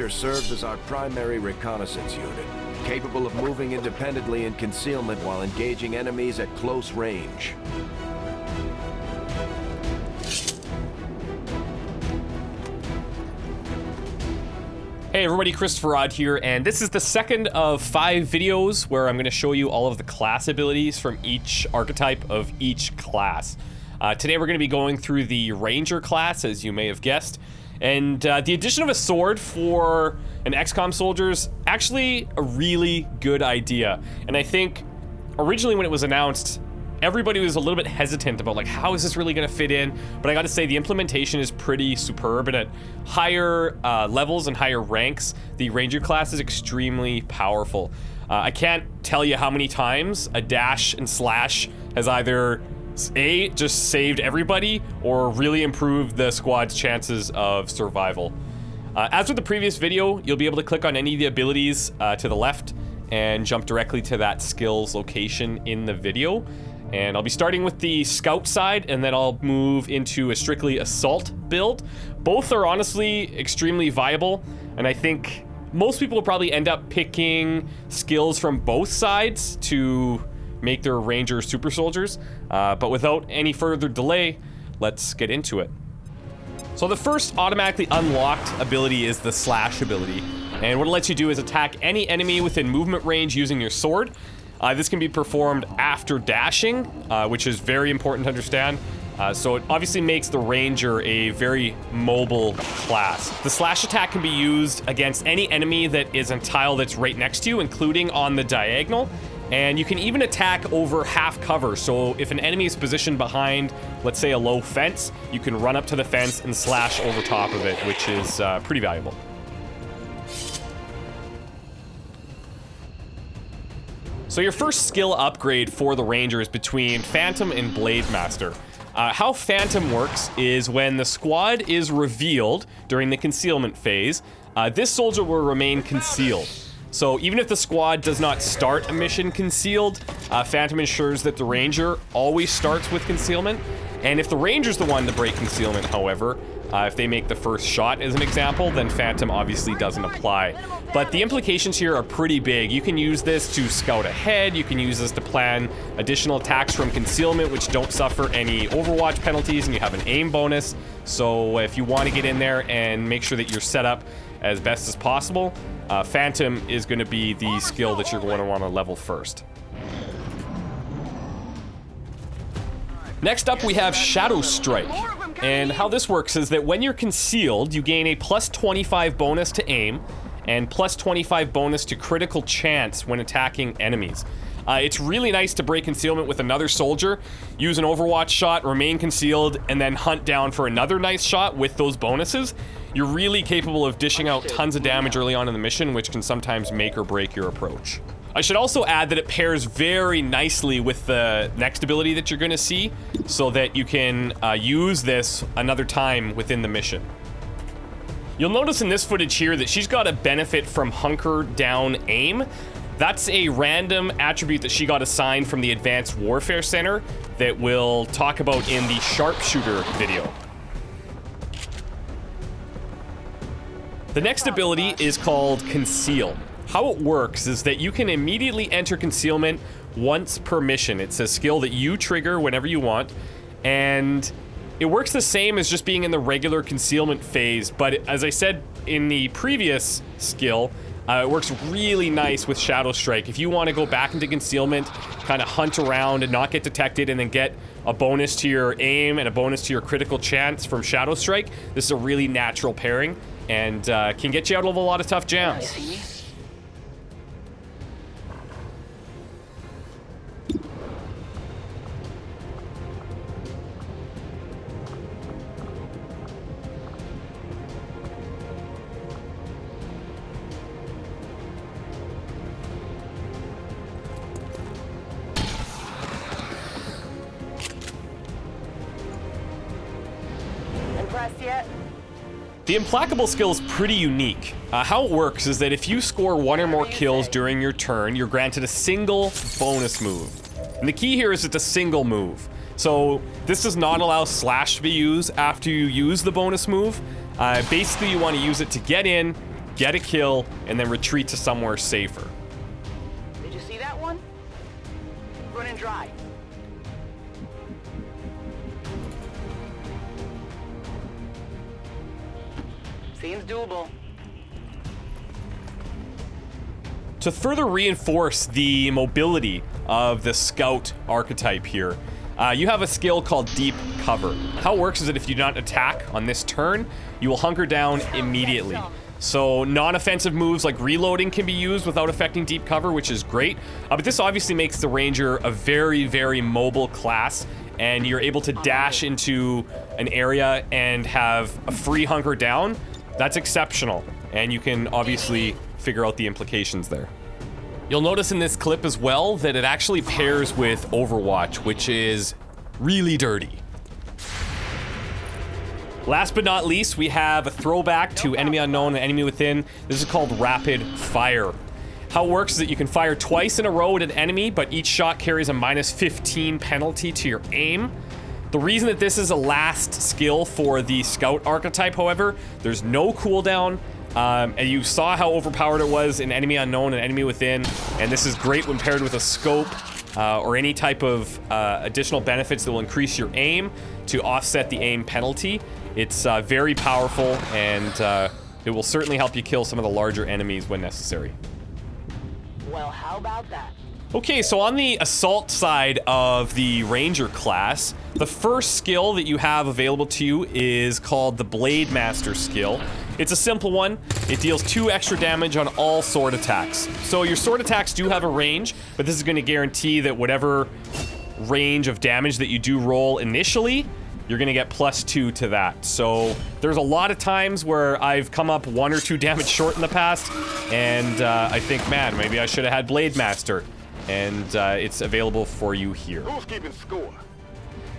Ranger serves as our primary reconnaissance unit, capable of moving independently in concealment while engaging enemies at close range. Hey everybody, ChristopherOdd here, and this is the second of 5 videos where I'm going to show you all of the class abilities from each archetype of each class. Today we're going to be going through the Ranger class, as you may have guessed, and the addition of a sword for an XCOM soldier is actually a really good idea. And I think originally when it was announced, everybody was a little bit hesitant about like, how is this really going to fit in? But I got to say the implementation is pretty superb, and at higher levels and higher ranks, the Ranger class is extremely powerful. I can't tell you how many times a dash and slash has either just saved everybody or really improved the squad's chances of survival. As with the previous video, you'll be able to click on any of the abilities to the left and jump directly to that skills location in the video. And I'll be starting with the scout side, and then I'll move into a strictly assault build. Both are honestly extremely viable, and I think most people will probably end up picking skills from both sides to make their Ranger super soldiers. But without any further delay, let's get into it. So the first automatically unlocked ability is the Slash ability, and what it lets you do is attack any enemy within movement range using your sword. This can be performed after dashing, which is very important to understand. So it obviously makes the Ranger a very mobile class. The slash attack can be used against any enemy that is a tile that's right next to you, including on the diagonal. And you can even attack over half cover. So if an enemy is positioned behind, let's say, a low fence, you can run up to the fence and slash over top of it, which is pretty valuable. So your first skill upgrade for the Ranger is between Phantom and Blademaster. How Phantom works is when the squad is revealed during the concealment phase, this soldier will remain concealed. So even if the squad does not start a mission concealed, Phantom ensures that the Ranger always starts with concealment. And if the Ranger's the one to break concealment, however, if they make the first shot as an example, then Phantom obviously doesn't apply. But the implications here are pretty big. You can use this to scout ahead, you can use this to plan additional attacks from concealment which don't suffer any Overwatch penalties, and you have an aim bonus. So if you want to get in there and make sure that you're set up as best as possible, Phantom is going to be the skill that you're going to want to level first. Next up, we have Shadowstrike. And how this works is that when you're concealed, you gain a plus 25 bonus to aim and plus 25 bonus to critical chance when attacking enemies. It's really nice to break concealment with another soldier, use an Overwatch shot, remain concealed, and then hunt down for another nice shot with those bonuses. You're really capable of dishing out tons of damage early on in the mission, which can sometimes make or break your approach. I should also add that it pairs very nicely with the next ability that you're going to see, so that you can use this another time within the mission. You'll notice in this footage here that she's got a benefit from hunker down aim. That's a random attribute that she got assigned from the Advanced Warfare Center that we'll talk about in the Sharpshooter video. The next ability is called Conceal. How it works is that you can immediately enter concealment once per mission. It's a skill that you trigger whenever you want, and it works the same as just being in the regular concealment phase, but as I said in the previous skill, it works really nice with Shadowstrike. If you want to go back into concealment, kind of hunt around and not get detected, and then get a bonus to your aim and a bonus to your critical chance from Shadowstrike, this is a really natural pairing and can get you out of a lot of tough jams. Yet? The Implacable skill is pretty unique. How it works is that if you score 1 or more kills during your turn, you're granted a single bonus move. And the key here is it's a single move. So this does not allow Slash to be used after you use the bonus move. Basically, you want to use it to get in, get a kill, and then retreat to somewhere safer. Did you see that one? Running dry. Seems doable. To further reinforce the mobility of the scout archetype here, you have a skill called Deep Cover. How it works is that if you do not attack on this turn, you will hunker down immediately. So non-offensive moves like reloading can be used without affecting Deep Cover, which is great. But this obviously makes the Ranger a very, very mobile class, and you're able to dash into an area and have a free hunker down. That's exceptional, and you can obviously figure out the implications there. You'll notice in this clip as well that it actually pairs with Overwatch, which is really dirty. Last but not least, we have a throwback to Enemy Unknown and Enemy Within. This is called Rapid Fire. How it works is that you can fire twice in a row at an enemy, but each shot carries a -15 penalty to your aim. The reason that this is a last skill for the Scout archetype, however, there's no cooldown. And you saw how overpowered it was in Enemy Unknown and Enemy Within, and this is great when paired with a scope or any type of additional benefits that will increase your aim to offset the aim penalty. It's very powerful, and it will certainly help you kill some of the larger enemies when necessary. Well, how about that? Okay, so on the assault side of the Ranger class, the first skill that you have available to you is called the Blademaster skill. It's a simple one. It deals 2 extra damage on all sword attacks. So your sword attacks do have a range, but this is going to guarantee that whatever range of damage that you do roll initially, you're going to get +2 to that. So there's a lot of times where I've come up 1 or 2 damage short in the past, and I think, man, maybe I should have had Blademaster. And it's available for you here. Who's keeping score?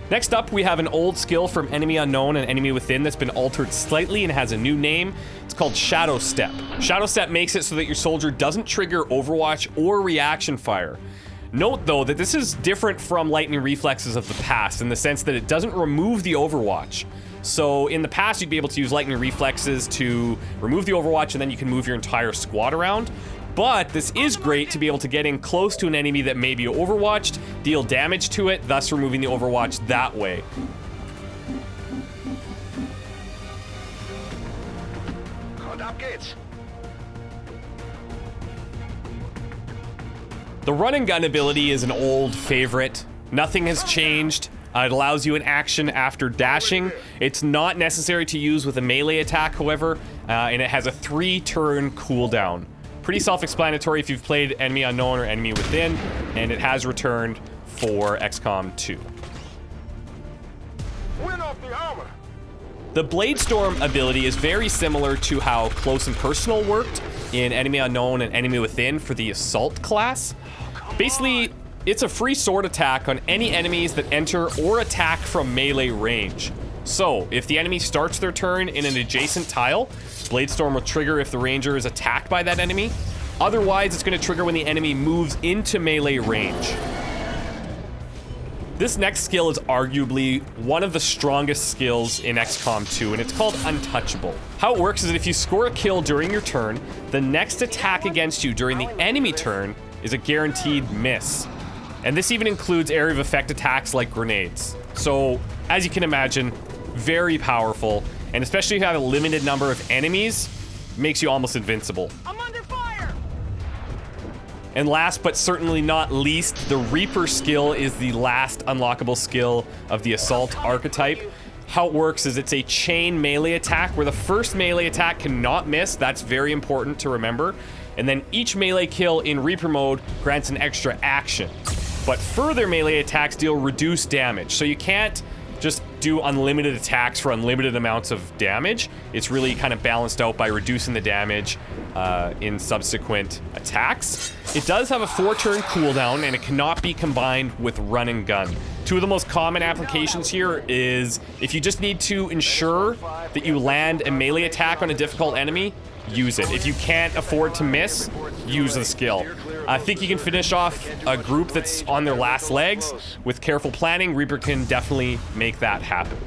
Next up, we have an old skill from Enemy Unknown and Enemy Within that's been altered slightly and has a new name. It's called Shadowstep. Shadowstep makes it so that your soldier doesn't trigger Overwatch or reaction fire. Note, though, that this is different from lightning reflexes of the past in the sense that it doesn't remove the Overwatch. So in the past, you'd be able to use lightning reflexes to remove the Overwatch, and then you can move your entire squad around. But this is great to be able to get in close to an enemy that may be overwatched, deal damage to it, thus removing the Overwatch that way. Ab geht's. The run and gun ability is an old favorite. Nothing has changed. It allows you an action after dashing. It's not necessary to use with a melee attack, however, and it has a 3-turn cooldown. Pretty self-explanatory if you've played Enemy Unknown or Enemy Within, and it has returned for XCOM 2. Win off the armor. The Bladestorm ability is very similar to how Close and Personal worked in Enemy Unknown and Enemy Within for the Assault class. Basically, it's a free sword attack on any enemies that enter or attack from melee range. So, if the enemy starts their turn in an adjacent tile, Bladestorm will trigger if the Ranger is attacked by that enemy. Otherwise, it's going to trigger when the enemy moves into melee range. This next skill is arguably one of the strongest skills in XCOM 2, and it's called Untouchable. How it works is that if you score a kill during your turn, the next attack against you during the enemy turn is a guaranteed miss. And this even includes area of effect attacks like grenades. So, as you can imagine, very powerful, and especially if you have a limited number of enemies, makes you almost invincible. I'm under fire! And last but certainly not least, the Reaper skill is the last unlockable skill of the Assault archetype. How it works is it's a chain melee attack where the first melee attack cannot miss. That's very important to remember. And then each melee kill in Reaper mode grants an extra action. But further melee attacks deal reduced damage, so you can't just do unlimited attacks for unlimited amounts of damage. It's really kind of balanced out by reducing the damage in subsequent attacks. It does have a 4-turn cooldown, and it cannot be combined with run and gun. 2 of the most common applications here is if you just need to ensure that you land a melee attack on a difficult enemy, use it. If you can't afford to miss, use the skill. I think you can finish off a group that's on their last legs. With careful planning, Reaper can definitely make that happen.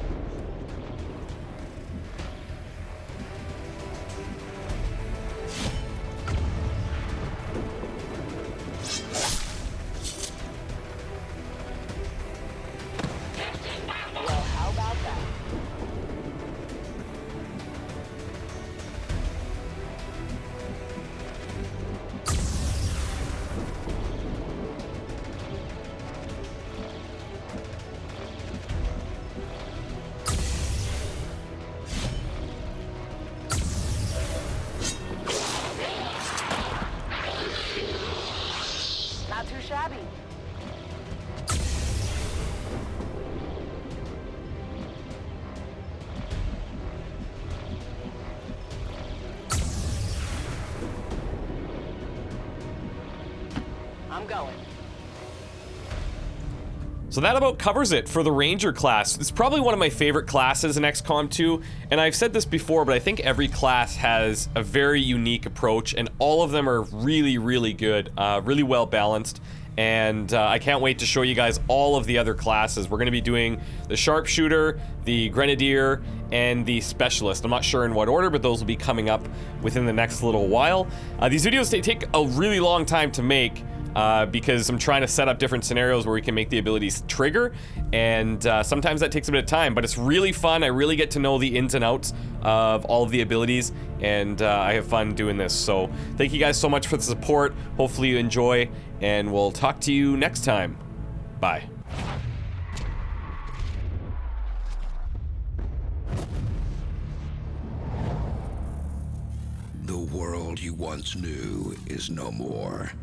Abby. I'm going. So that about covers it for the Ranger class. It's probably one of my favorite classes in XCOM 2, and I've said this before, but I think every class has a very unique approach, and all of them are really, really good, really well balanced, and I can't wait to show you guys all of the other classes. We're going to be doing the Sharpshooter, the Grenadier, and the Specialist. I'm not sure in what order, but those will be coming up within the next little while. These videos, they take a really long time to make, because I'm trying to set up different scenarios where we can make the abilities trigger, and sometimes that takes a bit of time, but it's really fun. I really get to know the ins and outs of all of the abilities, and I have fun doing this. So thank you guys so much for the support. Hopefully you enjoy, and we'll talk to you next time. Bye. The world you once knew is no more.